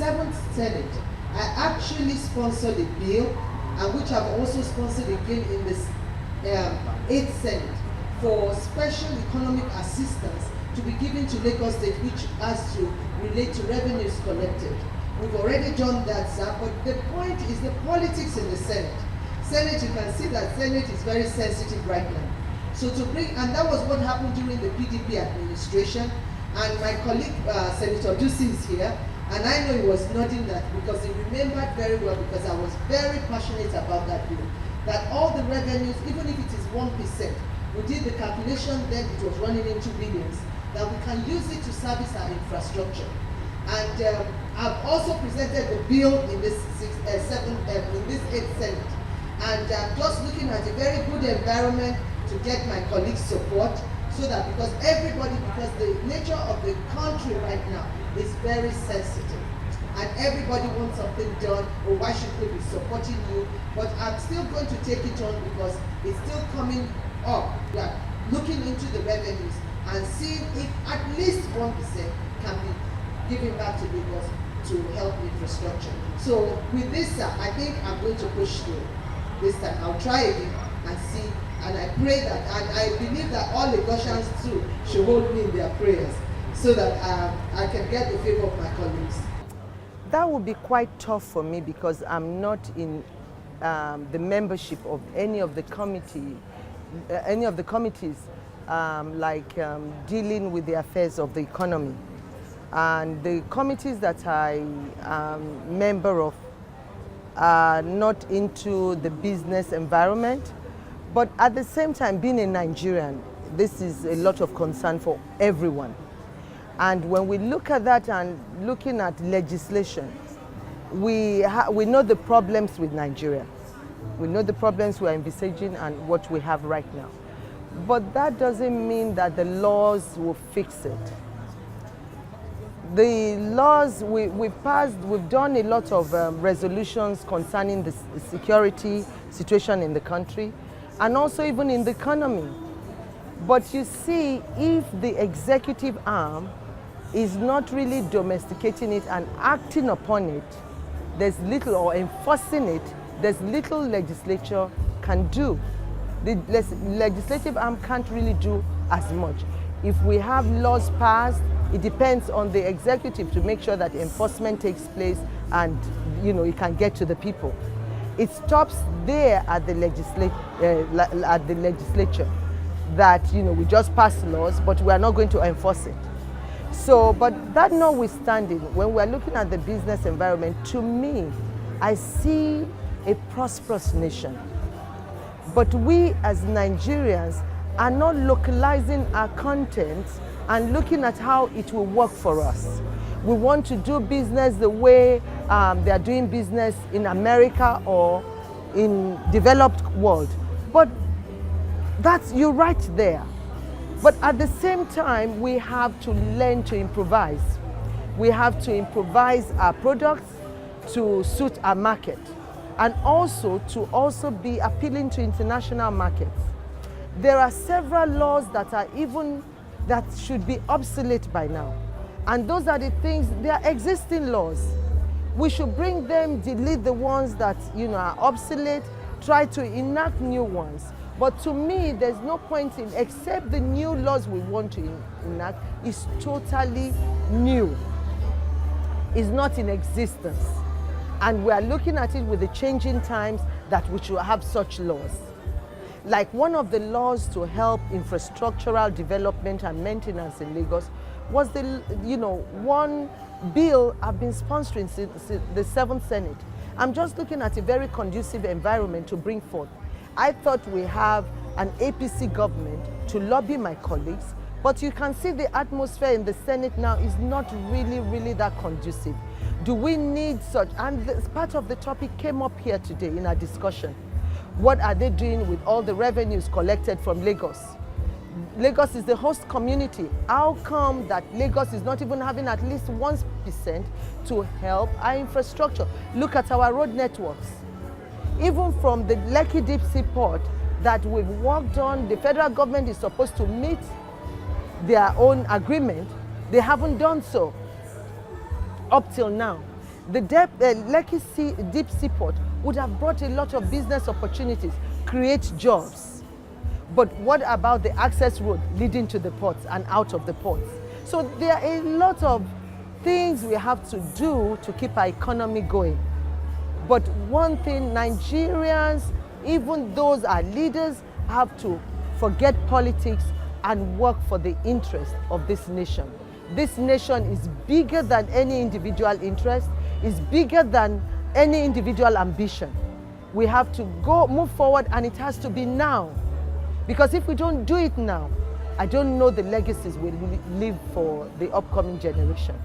7th Senate, I actually sponsored a bill, and which I've also sponsored again in this 8th Senate, for special economic assistance to be given to Lagos State, which has to relate to revenues collected. We've already done that, sir, but the point is the politics in the Senate. Senate, you can see that Senate is very sensitive right now. So to bring, and that was what happened during the PDP administration, and my colleague, Senator Dusi is here, and I know he was nodding that because he remembered very well, because I was very passionate about that bill, that all the revenues, even if it is 1%, we did the calculation then, it was running into billions, that we can use it to service our infrastructure. And I've also presented the bill in this 8th Senate. And I'm just looking at a very good environment to get my colleagues' support, so that because the nature of the country right now is very sensitive. And everybody wants something done, or why should we be supporting you? But I'm still going to take it on because it's still coming up. We are looking into the revenues and seeing if at least 1% can be given back to Lagos to help infrastructure. So with this, I think I'm going to push through this time. I'll try again and see, and I pray that, and I believe that all Lagosians too should hold me in their prayers, so that I can get the favor of my colleagues. That would be quite tough for me, because I'm not in the membership of any of the committees dealing with the affairs of the economy. And the committees that I am member of are not into the business environment. But at the same time, being a Nigerian, this is a lot of concern for everyone. And when we look at that and looking at legislation, we know the problems with Nigeria. We know the problems we are envisaging and what we have right now. But that doesn't mean that the laws will fix it. The laws we've passed, we've done a lot of resolutions concerning the security situation in the country, and also even in the economy. But you see, if the executive arm is not really domesticating it and acting upon it, there's little, or enforcing it, there's little legislature can do. The legislative arm can't really do as much. If we have laws passed, it depends on the executive to make sure that enforcement takes place and it can get to the people. It stops there at the legislature, that we just pass laws, but we are not going to enforce it. So, but that notwithstanding, when we are looking at the business environment, to me, I see a prosperous nation. But we as Nigerians are not localizing our content and looking at how it will work for us. We want to do business the way they are doing business in America or in developed world. But you're right there. But at the same time, we have to learn to improvise. We have to improvise our products to suit our market, and also to be appealing to international markets. There are several laws that should be obsolete by now. And those are the things, they are existing laws. We should bring them, delete the ones that are obsolete, try to enact new ones. But to me, there's no point in, except the new laws we want to enact is totally new. It's not in existence. And we are looking at it with the changing times that we should have such laws. Like one of the laws to help infrastructural development and maintenance in Lagos was one bill I've been sponsoring since the 7th Senate. I'm just looking at a very conducive environment to bring forth. I thought we have an APC government to lobby my colleagues, but you can see the atmosphere in the Senate now is not really that conducive. Do we need such? And this part of the topic came up here today in our discussion. What are they doing with all the revenues collected from Lagos? Lagos is the host community. How come that Lagos is not even having at least 1% to help our infrastructure? Look at our road networks. Even from the Lekki Deep Sea Port that we've worked on, the federal government is supposed to meet their own agreement. They haven't done so up till now. The Lekki deep sea port would have brought a lot of business opportunities, create jobs. But what about the access road leading to the ports and out of the ports? So there are a lot of things we have to do to keep our economy going. But one thing, Nigerians, even those our leaders, have to forget politics and work for the interest of this nation. This nation is bigger than any individual interest, is bigger than any individual ambition. We have to move forward, and it has to be now. Because if we don't do it now, I don't know the legacies we'll leave for the upcoming generation.